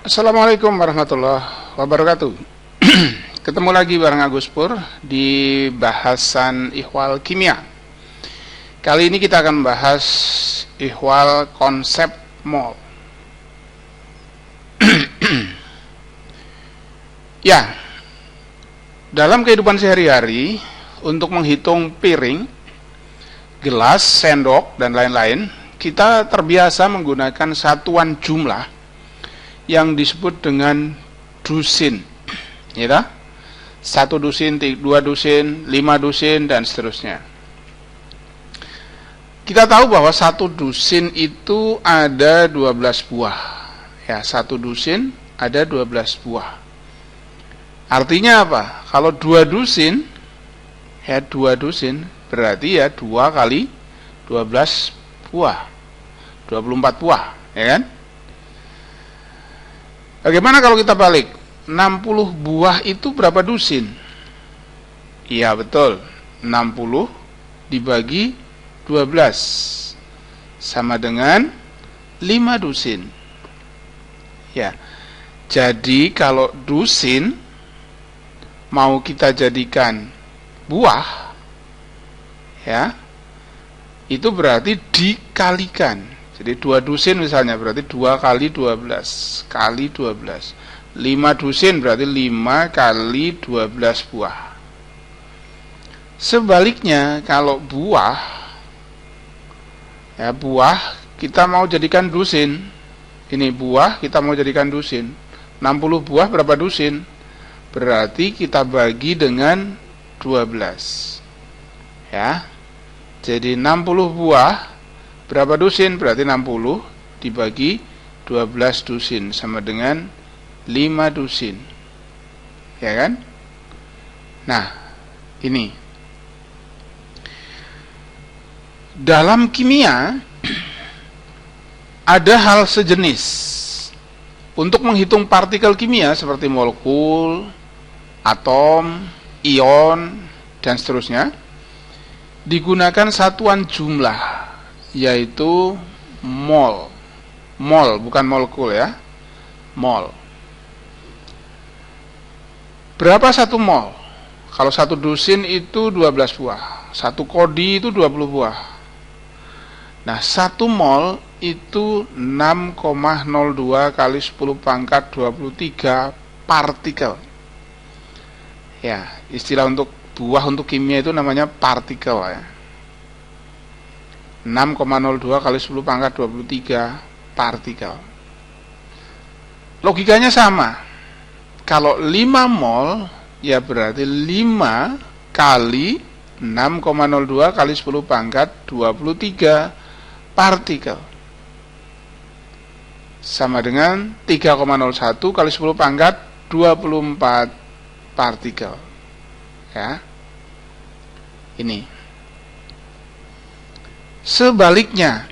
Assalamualaikum warahmatullahi wabarakatuh. Ketemu lagi bareng Agus Pur di bahasan ihwal kimia. Kali ini kita akan bahas ihwal konsep mol. Ya, dalam kehidupan sehari-hari untuk menghitung piring, gelas, sendok, dan lain-lain, kita terbiasa menggunakan satuan jumlah yang disebut dengan dusin, ya, 1 dusin, 2 dusin, 5 dusin, dan seterusnya. Kita tahu bahwa 1 dusin itu ada 12 buah, ya, 1 dusin ada 12 buah. Artinya apa? Kalau 2 dusin, ya 2 dusin berarti ya 2 kali 12 buah, 24 buah, ya kan? Bagaimana kalau kita balik? 60 buah itu berapa dusin? Iya betul, 60 dibagi 12 sama dengan 5 dusin. Ya, jadi kalau dusin mau kita jadikan buah, ya, itu berarti dikalikan. Jadi 2 dusin misalnya berarti 2 kali 12 kali 12. 5 dusin berarti 5 kali 12 buah. Sebaliknya kalau buah, ya, buah kita mau jadikan dusin. Ini buah kita mau jadikan dusin. 60 buah berapa dusin? Berarti kita bagi dengan 12. Ya. Jadi 60 buah berapa dusin? Berarti 60 dibagi 12 dusin sama dengan 5 dusin. Ya kan? Nah, ini. Dalam kimia ada hal sejenis. Untuk menghitung partikel kimia seperti molekul, atom, ion, dan seterusnya, digunakan satuan jumlah, yaitu mol. Mol, bukan molekul ya. Mol. Berapa 1 mol? Kalau 1 dusin itu 12 buah. 1 kodi itu 20 buah. Nah, 1 mol itu 6,02 kali 10 pangkat 23 partikel. Ya, istilah untuk buah untuk kimia itu namanya partikel ya. 6,02 kali 10 pangkat 23 partikel. Logikanya sama. Kalau 5 mol ya berarti 5 kali 6,02 kali 10 pangkat 23 partikel. Sama dengan 3,01 kali 10 pangkat 24 partikel. Ya. Ini. Sebaliknya,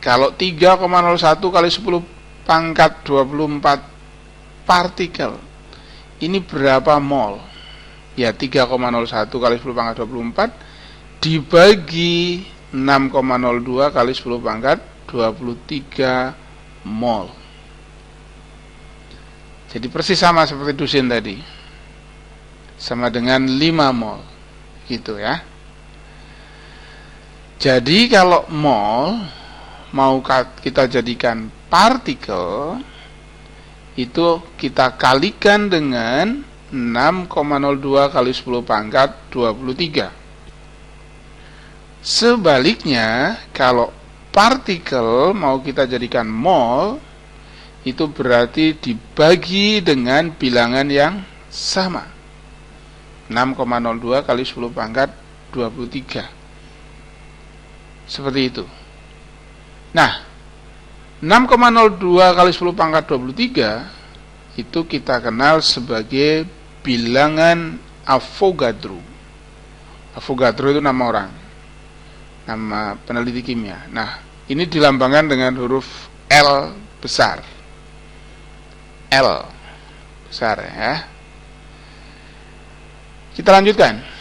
kalau 3,01 kali 10 pangkat 24 partikel, ini berapa mol? Ya, 3,01 kali 10 pangkat 24 dibagi 6,02 kali 10 pangkat 23 mol. Jadi persis sama seperti dusin tadi. Sama dengan 5 mol. Gitu ya. Jadi kalau mol mau kita jadikan partikel, itu kita kalikan dengan 6,02 kali 10 pangkat 23. Sebaliknya, kalau partikel mau kita jadikan mol, itu berarti dibagi dengan bilangan yang sama. 6,02 kali 10 pangkat 23. Seperti itu. Nah, 6,02 kali 10 pangkat 23 itu kita kenal sebagai bilangan Avogadro. Avogadro itu nama orang, nama peneliti kimia. Nah, ini dilambangkan dengan huruf L besar. L besar ya. Kita lanjutkan.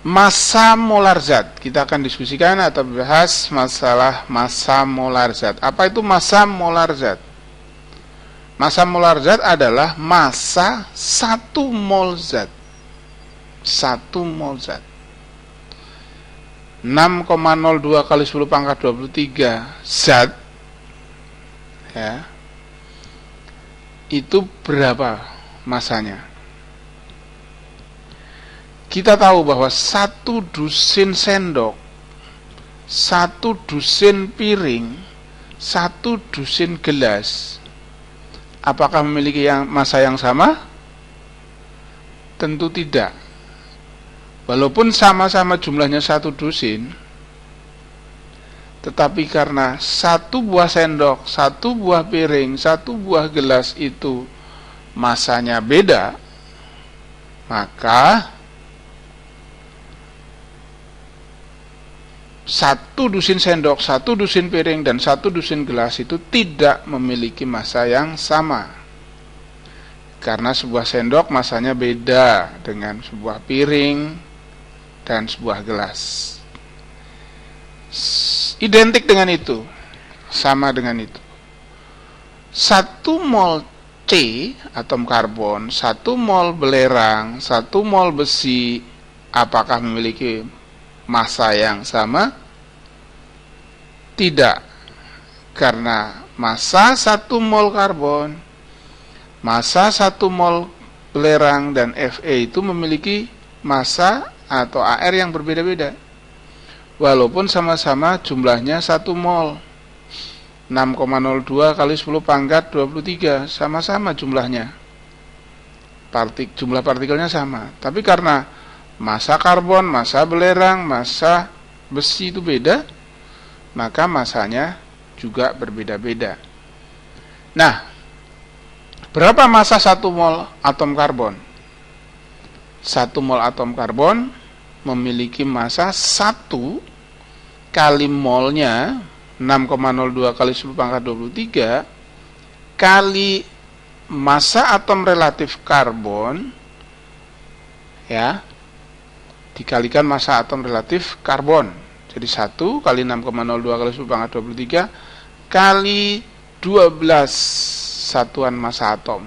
Massa molar zat. Kita akan diskusikan atau bahas masalah massa molar zat. Apa itu massa molar zat? Massa molar zat adalah massa 1 mol zat. 1 mol zat. 6,02 kali 10 pangkat 23 zat, ya, itu berapa masanya? Kita tahu bahwa 1 dusin sendok, 1 dusin piring, 1 dusin gelas, apakah memiliki massa yang sama? Tentu tidak. Walaupun sama-sama jumlahnya 1 dusin, tetapi karena 1 buah sendok, 1 buah piring, 1 buah gelas itu massanya beda, maka 1 dusin sendok, 1 dusin piring, dan 1 dusin gelas itu tidak memiliki massa yang sama. Karena sebuah sendok massanya beda dengan sebuah piring dan sebuah gelas. Identik dengan itu, sama dengan itu. 1 mol C atom karbon, 1 mol belerang, 1 mol besi, apakah memiliki massa yang sama? Tidak. Karena massa 1 mol karbon, massa 1 mol belerang, dan Fe itu memiliki massa atau AR yang berbeda-beda, walaupun sama-sama jumlahnya 1 mol. 6,02 kali 10 pangkat 23, sama-sama jumlahnya, jumlah partikelnya sama. Tapi karena massa karbon, massa belerang, massa besi itu beda, maka massanya juga berbeda-beda. Nah, berapa massa 1 mol atom karbon? 1 mol atom karbon memiliki massa 1 kali molnya 6,02 kali 10 pangkat 23 kali massa atom relatif karbon, ya, dikalikan massa atom relatif karbon. Jadi 1 kali 6,02 kali 10 pangkat 23 kali 12 satuan massa atom.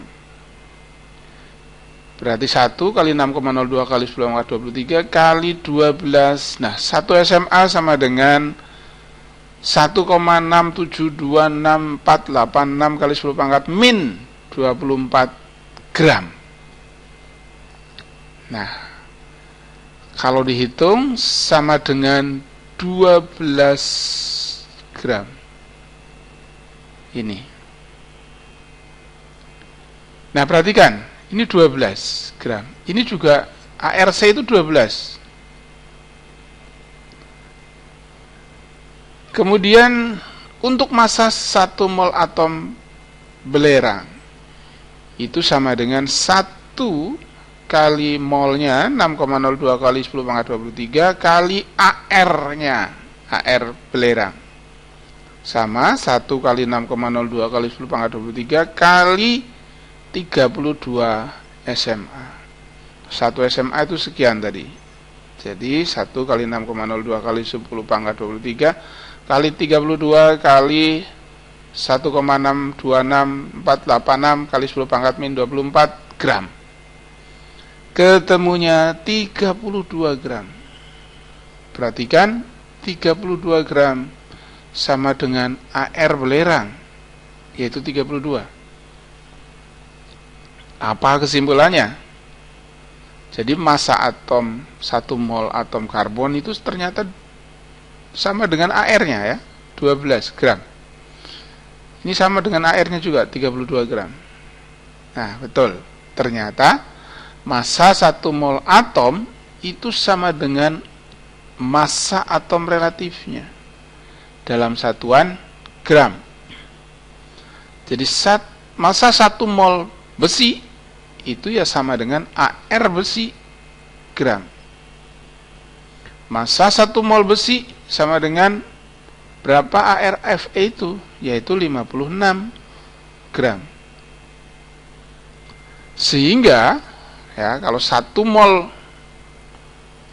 Berarti 1 kali 6,02 kali 10 pangkat 23 kali 12. Nah, 1 SMA sama dengan 1,6726486 kali 10 pangkat min 24 gram. Nah, kalau dihitung sama dengan 12 gram. Ini. Nah, perhatikan, ini 12 gram. Ini juga ARC itu 12. Kemudian untuk massa 1 mol atom belerang itu sama dengan 1 kali molnya 6,02 kali 10 pangkat 23 kali AR-nya, AR belerang, sama 1 kali 6,02 kali 10 pangkat 23 kali 32 SMA. 1 SMA itu sekian tadi. Jadi 1 kali 6,02 kali 10 pangkat 23 kali 32 kali 1,626486 kali 10 pangkat min 24 gram. Ketemunya 32 gram. Perhatikan, 32 gram sama dengan AR belerang, yaitu 32. Apa kesimpulannya? Jadi massa atom 1 mol atom karbon itu ternyata sama dengan AR-nya, ya, 12 gram. Ini sama dengan AR-nya juga 32 gram. Nah, betul. Ternyata massa 1 mol atom itu sama dengan massa atom relatifnya dalam satuan gram. Jadi massa 1 mol besi itu ya sama dengan AR besi gram. Massa 1 mol besi sama dengan berapa ARFE itu? Yaitu 56 gram. Sehingga ya, kalau 1 mol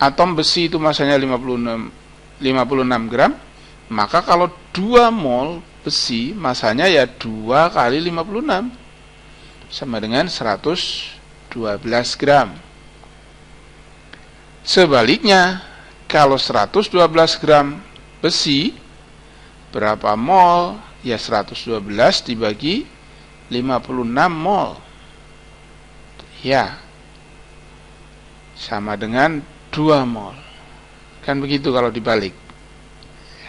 atom besi itu masanya 56 gram, maka kalau 2 mol besi masanya ya 2 kali 56 sama dengan 112 gram. Sebaliknya, kalau 112 gram besi berapa mol? Ya 112 dibagi 56 mol. Ya, sama dengan 2 mol. Kan begitu kalau dibalik.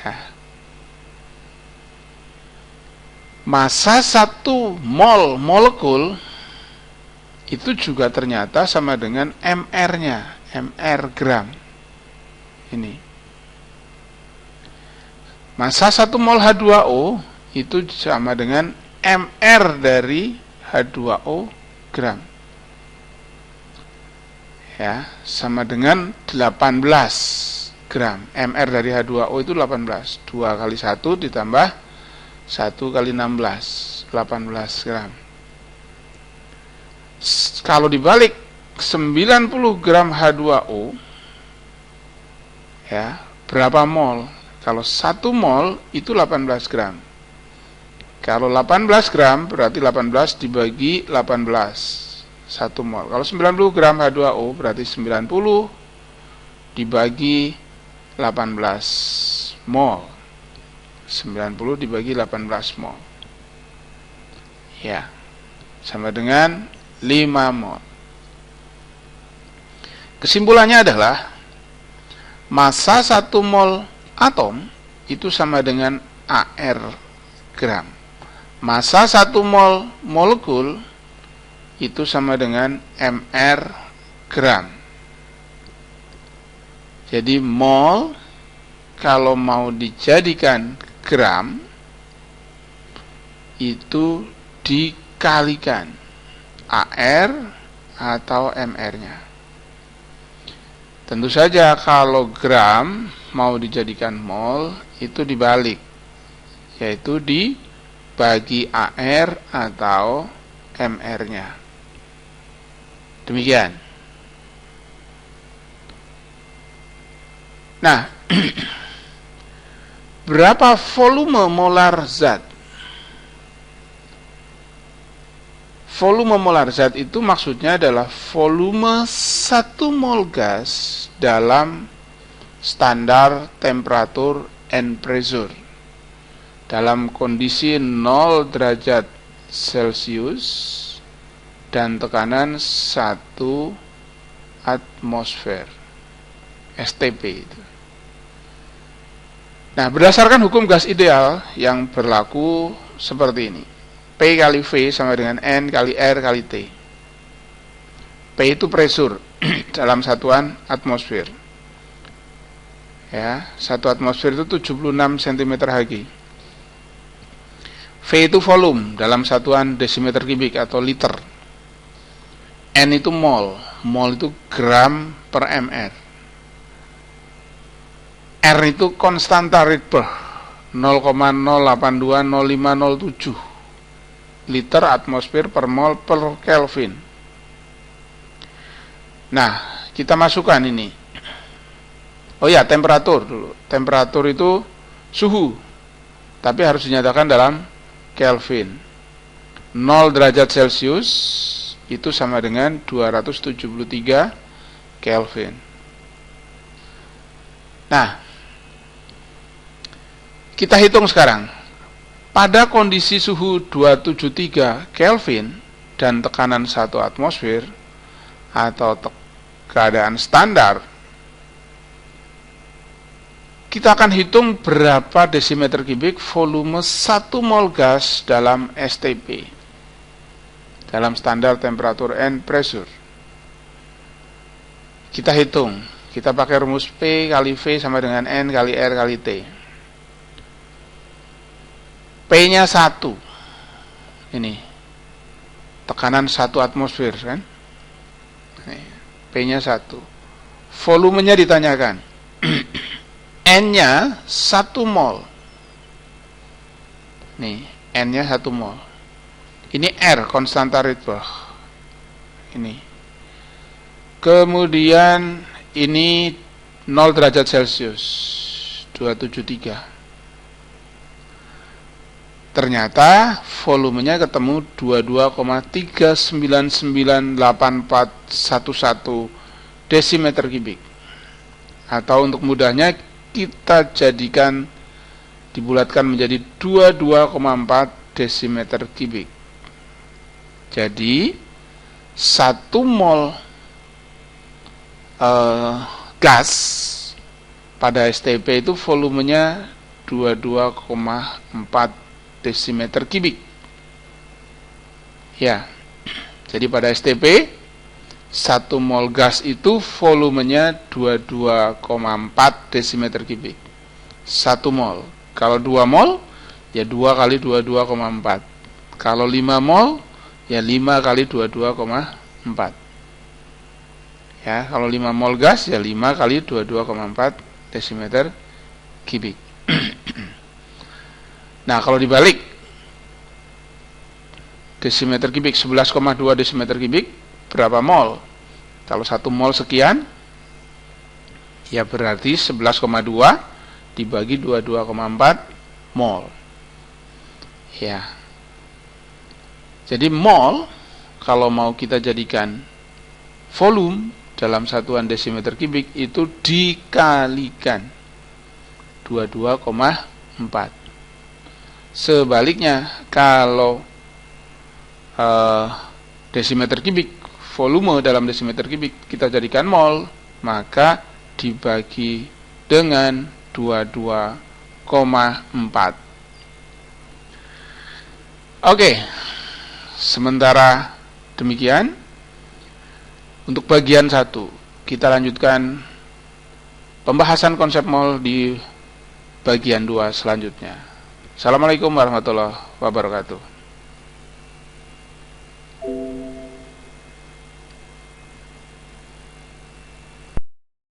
Ya. Massa 1 mol molekul itu juga ternyata sama dengan mR-nya, mR gram. Ini. Massa 1 mol H2O itu sama dengan mR dari H2O gram. Ya, sama dengan 18 gram. mR dari H2O itu 18. 2 kali 1 ditambah 1 kali 16, 18 gram. Kalau dibalik 90 gram H2O, ya, berapa mol? Kalau 1 mol itu 18 gram. Kalau 18 gram berarti 18 dibagi 18, 1 mol. Kalau 90 gram H2O berarti 90 dibagi 18 mol. 90 dibagi 18 mol. Ya, sama dengan 5 mol. Kesimpulannya adalah massa 1 mol atom itu sama dengan AR gram. Massa 1 mol molekul itu sama dengan mR gram. Jadi mol kalau mau dijadikan gram itu dikalikan AR atau mR-nya. Tentu saja kalau gram mau dijadikan mol itu dibalik, yaitu dibagi AR atau mR-nya. Demikian. Nah, berapa volume molar zat? Volume molar zat itu maksudnya adalah volume 1 mol gas dalam standar temperatur and pressure. Dalam kondisi 0 derajat Celcius dan tekanan 1 atmosfer. STP itu. Nah, berdasarkan hukum gas ideal yang berlaku seperti ini. P kali V sama dengan N kali R kali T. P itu pressure dalam satuan atmosfer. Ya, 1 atmosfer itu 76 cm3. V itu volume dalam satuan desimeter kubik atau liter. N itu mol. Mol itu gram per mR. R itu konstanta Rydberg 0,0820507 liter atmosfer per mol per Kelvin. Nah, kita masukkan ini. Oh ya, temperatur dulu. Temperatur itu suhu, tapi harus dinyatakan dalam Kelvin. 0 derajat Celcius itu sama dengan 273 Kelvin. Nah, kita hitung sekarang. Pada kondisi suhu 273 Kelvin dan tekanan 1 atmosfer atau keadaan standar, kita akan hitung berapa desimeter kubik volume 1 mol gas dalam STP, dalam standar temperatur and pressure. Kita hitung, kita pakai rumus P kali V sama dengan N kali R kali T. P-nya 1. Ini. Tekanan 1 atmosfer kan? P-nya 1. Volumenya ditanyakan. N-nya 1 mol. Nih, N-nya 1 mol. Ini R, konstanta Rydberg. Ini. Kemudian ini 0 derajat Celcius 273. Ternyata volumenya ketemu 22,3998411 desimeter kubik. Atau untuk mudahnya kita jadikan, dibulatkan menjadi 22,4 desimeter kubik. Jadi 1 mol gas pada STP itu volumenya 22,4 desimeter kubik. Ya. Jadi pada STP 1 mol gas itu volumenya 22,4 desimeter kubik. 1 mol. Kalau 2 mol ya 2 kali 22,4. Kalau 5 mol ya 5 kali 22,4. Ya, kalau 5 mol gas ya 5 kali 22,4 desimeter kubik. Nah, kalau dibalik desimeter kubik 11,2 desimeter kubik berapa mol? Kalau 1 mol sekian ya berarti 11,2 dibagi 22,4 mol. Ya. Jadi mol kalau mau kita jadikan volume dalam satuan desimeter kubik itu dikalikan 22,4. Sebaliknya, kalau desimeter kubik, volume dalam desimeter kubik kita jadikan mol, maka dibagi dengan 22,4. Oke, sementara demikian, untuk bagian 1, kita lanjutkan pembahasan konsep mol di bagian 2 selanjutnya. Assalamualaikum warahmatullahi wabarakatuh.